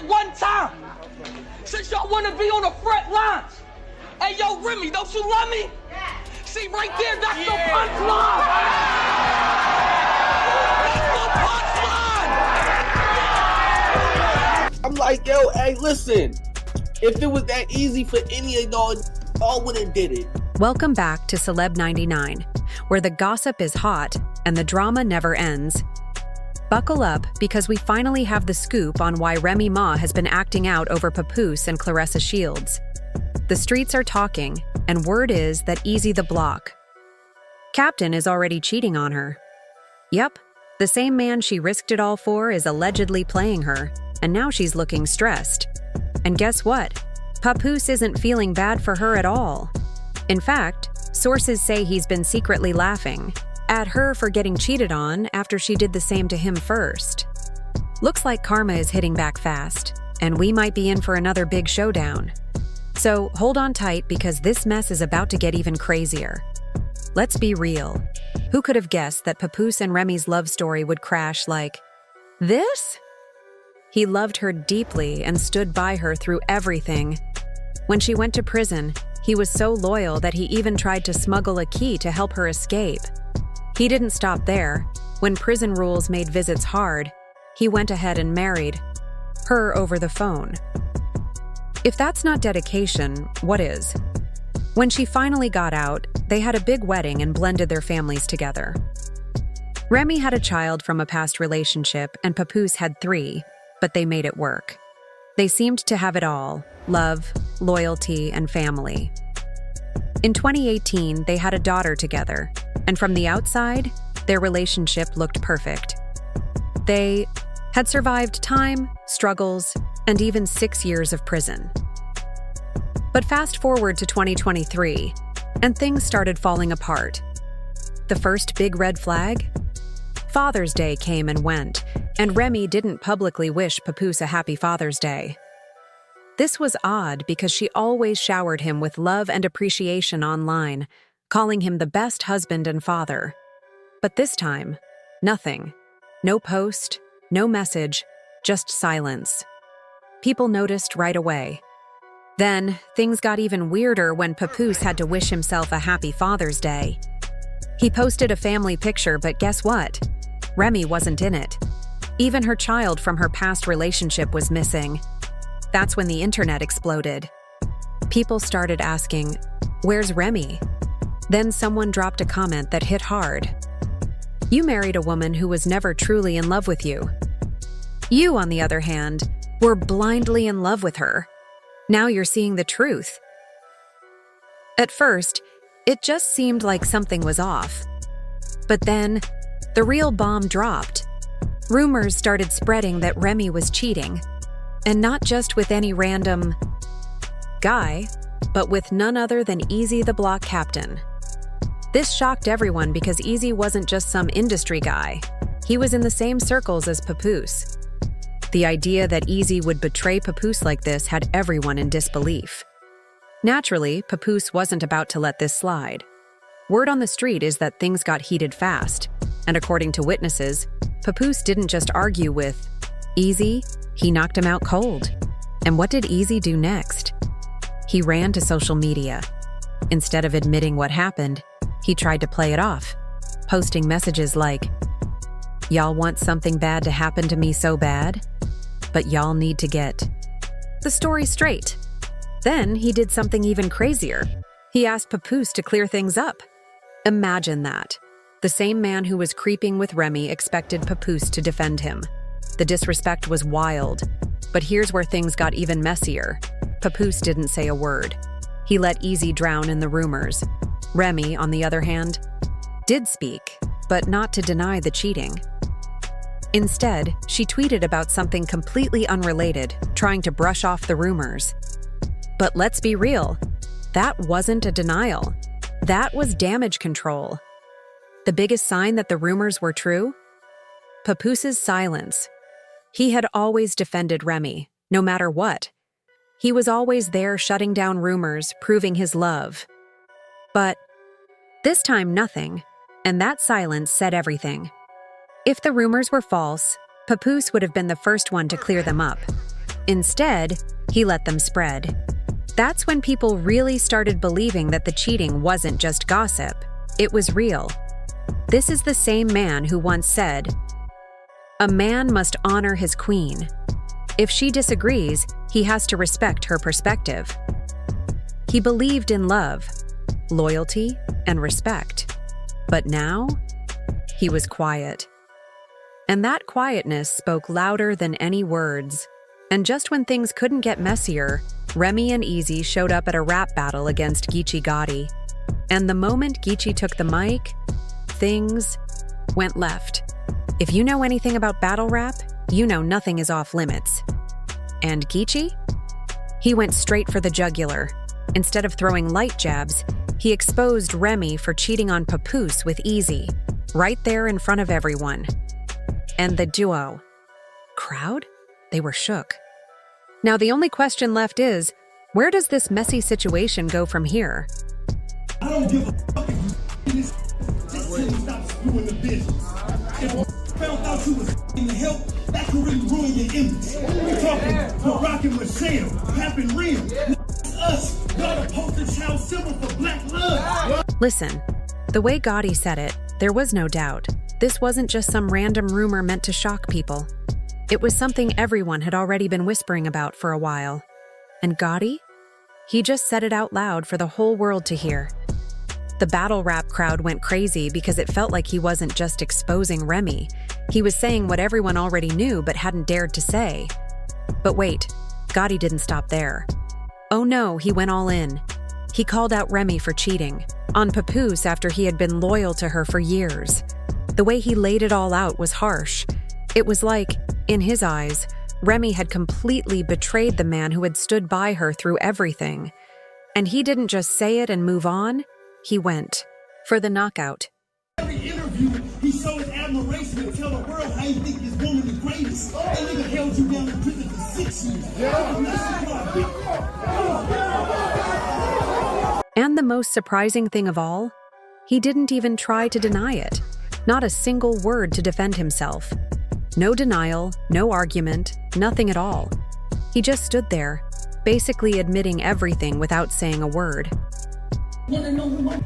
one time. Since y'all want to be on the front lines. Hey, yo, Remy, don't you love me? Yeah. See, right there, that's the punchline. That's the punchline. I'm like, yo, hey, listen. If it was that easy for any of y'all would have did it. Welcome back to Celeb 99, where the gossip is hot and the drama never ends. Buckle up, because we finally have the scoop on why Remy Ma has been acting out over Papoose and Claressa Shields. The streets are talking, and word is that Easy the Block Captain is already cheating on her. Yep, the same man she risked it all for is allegedly playing her, and now she's looking stressed. And guess what? Papoose isn't feeling bad for her at all. In fact, sources say he's been secretly laughing at her for getting cheated on after she did the same to him first. Looks like karma is hitting back fast, and we might be in for another big showdown. So hold on tight, because this mess is about to get even crazier. Let's be real. Who could have guessed that Papoose and Remy's love story would crash like this? He loved her deeply and stood by her through everything. When she went to prison, he was so loyal that he even tried to smuggle a key to help her escape. He didn't stop there. When prison rules made visits hard, he went ahead and married her over the phone. If that's not dedication, what is? When she finally got out, they had a big wedding and blended their families together. Remy had a child from a past relationship, and Papoose had 3, but they made it work. They seemed to have it all: love, loyalty, and family. In 2018, they had a daughter together, and from the outside, their relationship looked perfect. They had survived time, struggles, and even 6 years of prison. But fast forward to 2023, and things started falling apart. The first big red flag? Father's Day came and went, and Remy didn't publicly wish Papoose a happy Father's Day. This was odd, because she always showered him with love and appreciation online, calling him the best husband and father. But this time, nothing. No post, no message, just silence. People noticed right away. Then, things got even weirder when Papoose had to wish himself a happy Father's Day. He posted a family picture, but guess what? Remy wasn't in it. Even her child from her past relationship was missing. That's when the internet exploded. People started asking, "Where's Remy?" Then someone dropped a comment that hit hard. "You married a woman who was never truly in love with you. You, on the other hand, were blindly in love with her. Now you're seeing the truth." At first, it just seemed like something was off. But then, the real bomb dropped. Rumors started spreading that Remy was cheating. And not just with any random guy, but with none other than Easy the Block Captain. This shocked everyone, because Easy wasn't just some industry guy. He was in the same circles as Papoose. The idea that Easy would betray Papoose like this had everyone in disbelief. Naturally, Papoose wasn't about to let this slide. Word on the street is that things got heated fast, and according to witnesses, Papoose didn't just argue with Easy, he knocked him out cold. And what did Easy do next? He ran to social media. Instead of admitting what happened, he tried to play it off, posting messages like, "Y'all want something bad to happen to me so bad? But y'all need to get the story straight." Then he did something even crazier. He asked Papoose to clear things up. Imagine that. The same man who was creeping with Remy expected Papoose to defend him. The disrespect was wild. But here's where things got even messier. Papoose didn't say a word. He let Easy drown in the rumors. Remy, on the other hand, did speak, but not to deny the cheating. Instead, she tweeted about something completely unrelated, trying to brush off the rumors. But let's be real, that wasn't a denial. That was damage control. The biggest sign that the rumors were true? Papoose's silence. He had always defended Remy, no matter what. He was always there shutting down rumors, proving his love. But this time nothing, and that silence said everything. If the rumors were false, Papoose would have been the first one to clear them up. Instead, he let them spread. That's when people really started believing that the cheating wasn't just gossip, it was real. This is the same man who once said, "A man must honor his queen. If she disagrees, he has to respect her perspective." He believed in love, loyalty, and respect. But now, he was quiet. And that quietness spoke louder than any words. And just when things couldn't get messier, Remy and Easy showed up at a rap battle against Geechee Gotti. And the moment Geechee took the mic, things went left. If you know anything about battle rap, you know nothing is off limits. And Geechee? He went straight for the jugular. Instead of throwing light jabs, he exposed Remy for cheating on Papoose with Easy, right there in front of everyone. And the duo. Crowd? They were shook. Now the only question left is, where does this messy situation go from here? I don't give a fuck if you just tell me stop screwing the business. If I found out you was in the help, that could really ruin your image. We're talking Barack and Michelle, Pap and Real. Us, y'all the poster child symbol for black love. Listen, the way Gotti said it, there was no doubt. This wasn't just some random rumor meant to shock people. It was something everyone had already been whispering about for a while. And Gotti? He just said it out loud for the whole world to hear. The battle rap crowd went crazy because it felt like he wasn't just exposing Remy. He was saying what everyone already knew but hadn't dared to say. But wait, Gotti didn't stop there. Oh no, he went all in. He called out Remy for cheating, on Papoose after he had been loyal to her for years. The way he laid it all out was harsh. It was like, in his eyes, Remy had completely betrayed the man who had stood by her through everything. And he didn't just say it and move on, he went for the knockout. Every interview, he showed his admiration and tell the world how he think this woman the greatest. That nigga held you down in prison for 6 years. And the most surprising thing of all, he didn't even try to deny it. Not a single word to defend himself. No denial, no argument, nothing at all. He just stood there, basically admitting everything without saying a word. Wanna know who my is?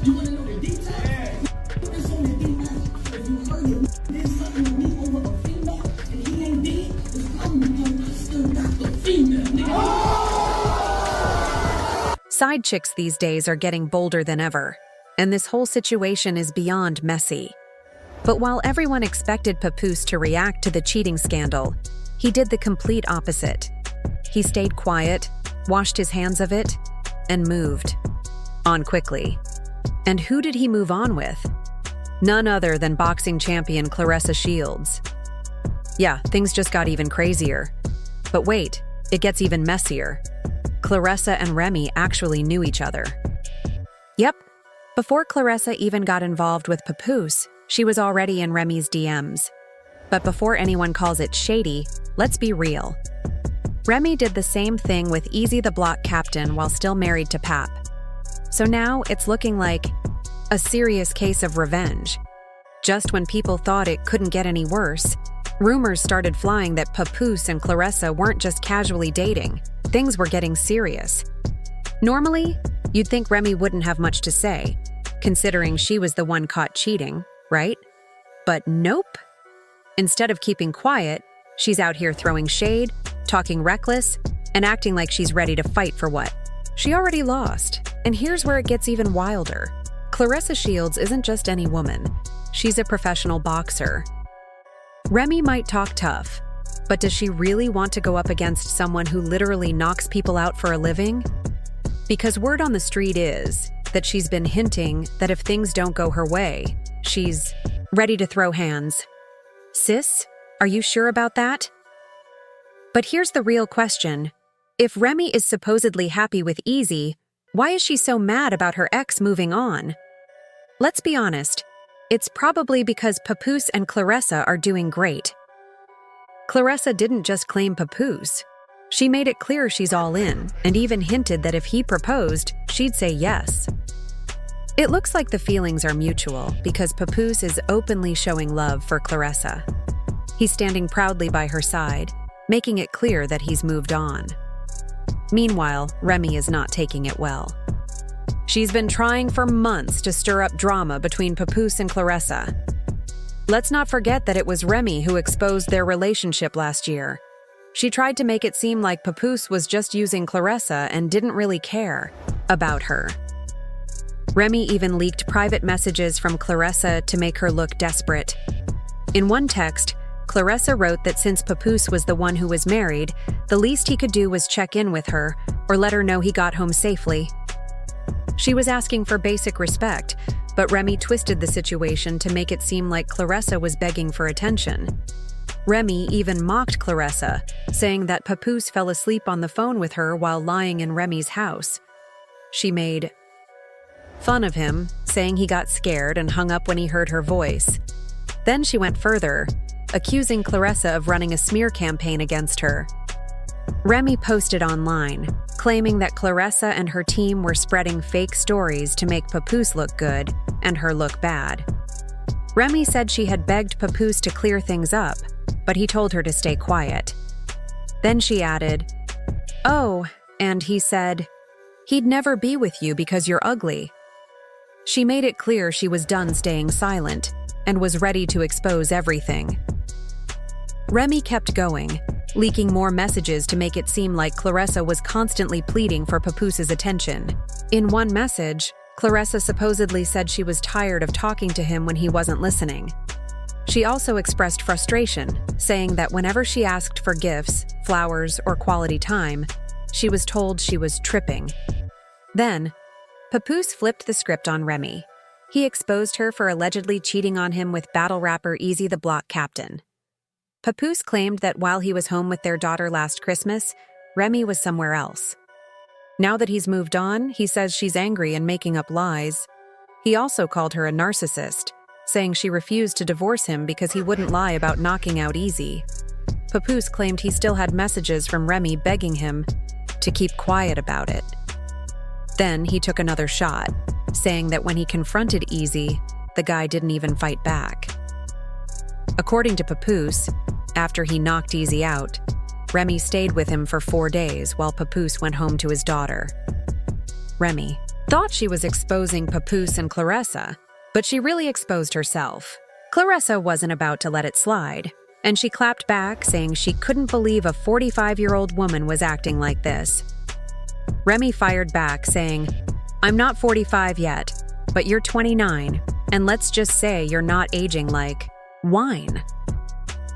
You wanna know the details? It's on the details. If you heard it, there's something with me over a female, and he ain't dead, it's probably because I still got the female, nigga. Side chicks these days are getting bolder than ever, and this whole situation is beyond messy. But while everyone expected Papoose to react to the cheating scandal, he did the complete opposite. He stayed quiet, washed his hands of it, and moved on quickly. And who did he move on with? None other than boxing champion Claressa Shields. Yeah, things just got even crazier. But wait, it gets even messier. Claressa and Remy actually knew each other. Yep, before Claressa even got involved with Papoose, she was already in Remy's DMs. But before anyone calls it shady, let's be real. Remy did the same thing with Easy the Block Captain while still married to Pap. So now it's looking like a serious case of revenge. Just when people thought it couldn't get any worse, rumors started flying that Papoose and Claressa weren't just casually dating. Things were getting serious. Normally, you'd think Remy wouldn't have much to say, considering she was the one caught cheating, right? But nope. Instead of keeping quiet, she's out here throwing shade, talking reckless, and acting like she's ready to fight for what she already lost. And here's where it gets even wilder. Claressa Shields isn't just any woman. She's a professional boxer. Remy might talk tough, but does she really want to go up against someone who literally knocks people out for a living? Because word on the street is that she's been hinting that if things don't go her way, she's ready to throw hands. Sis, are you sure about that? But here's the real question. If Remy is supposedly happy with Easy, why is she so mad about her ex moving on? Let's be honest, it's probably because Papoose and Claressa are doing great. Claressa didn't just claim Papoose. She made it clear she's all in, and even hinted that if he proposed, she'd say yes. It looks like the feelings are mutual because Papoose is openly showing love for Claressa. He's standing proudly by her side, making it clear that he's moved on. Meanwhile, Remy is not taking it well. She's been trying for months to stir up drama between Papoose and Claressa. Let's not forget that it was Remy who exposed their relationship last year. She tried to make it seem like Papoose was just using Claressa and didn't really care about her. Remy even leaked private messages from Claressa to make her look desperate. In one text, Claressa wrote that since Papoose was the one who was married, the least he could do was check in with her or let her know he got home safely. She was asking for basic respect, but Remy twisted the situation to make it seem like Claressa was begging for attention. Remy even mocked Claressa, saying that Papoose fell asleep on the phone with her while lying in Remy's house. She made fun of him, saying he got scared and hung up when he heard her voice. Then she went further, accusing Claressa of running a smear campaign against her. Remy posted online, claiming that Claressa and her team were spreading fake stories to make Papoose look good and her look bad. Remy said she had begged Papoose to clear things up, but he told her to stay quiet. Then she added, "Oh, and he said, he'd never be with you because you're ugly." She made it clear she was done staying silent and was ready to expose everything. Remy kept going, leaking more messages to make it seem like Claressa was constantly pleading for Papoose's attention. In one message, Claressa supposedly said she was tired of talking to him when he wasn't listening. She also expressed frustration, saying that whenever she asked for gifts, flowers, or quality time, she was told she was tripping. Then, Papoose flipped the script on Remy. He exposed her for allegedly cheating on him with battle rapper Easy the Block Captain. Papoose claimed that while he was home with their daughter last Christmas, Remy was somewhere else. Now that he's moved on, he says she's angry and making up lies. He also called her a narcissist, saying she refused to divorce him because he wouldn't lie about knocking out Easy. Papoose claimed he still had messages from Remy begging him to keep quiet about it. Then he took another shot, saying that when he confronted Easy, the guy didn't even fight back. According to Papoose, after he knocked Easy out, Remy stayed with him for 4 days while Papoose went home to his daughter. Remy thought she was exposing Papoose and Claressa, but she really exposed herself. Claressa wasn't about to let it slide, and she clapped back, saying she couldn't believe a 45-year-old woman was acting like this. Remy fired back, saying, "I'm not 45 yet, but you're 29, and let's just say you're not aging like wine."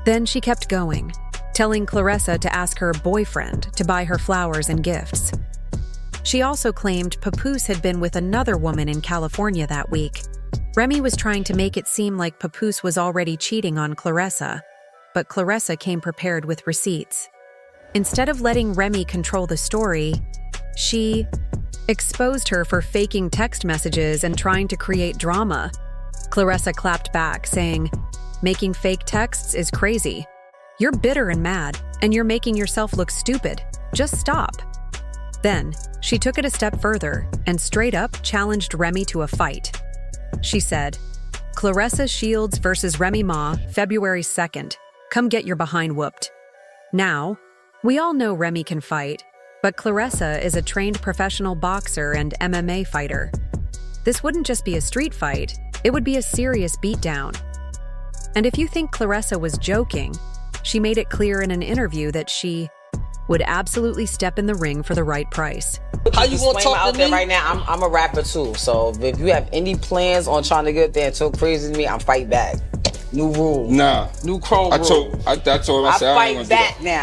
Then she kept going, telling Claressa to ask her boyfriend to buy her flowers and gifts. She also claimed Papoose had been with another woman in California that week. Remy was trying to make it seem like Papoose was already cheating on Claressa, but Claressa came prepared with receipts. Instead of letting Remy control the story, she exposed her for faking text messages and trying to create drama. Claressa clapped back, saying, "Making fake texts is crazy. You're bitter and mad, and you're making yourself look stupid. Just stop." Then, she took it a step further and straight up challenged Remy to a fight. She said, "Claressa Shields versus Remy Ma, February 2nd. Come get your behind whooped." Now, we all know Remy can fight, but Claressa is a trained professional boxer and MMA fighter. This wouldn't just be a street fight, it would be a serious beatdown. And if you think Claressa was joking, she made it clear in an interview that she would absolutely step in the ring for the right price. How you gonna talk to me? Right now, I'm a rapper too, so if you have any plans on trying to get there and talk crazy to me, I'm fight back. New rule. Nah. New chrome rule. I told him, I said, I ain't fight gonna do that. back now.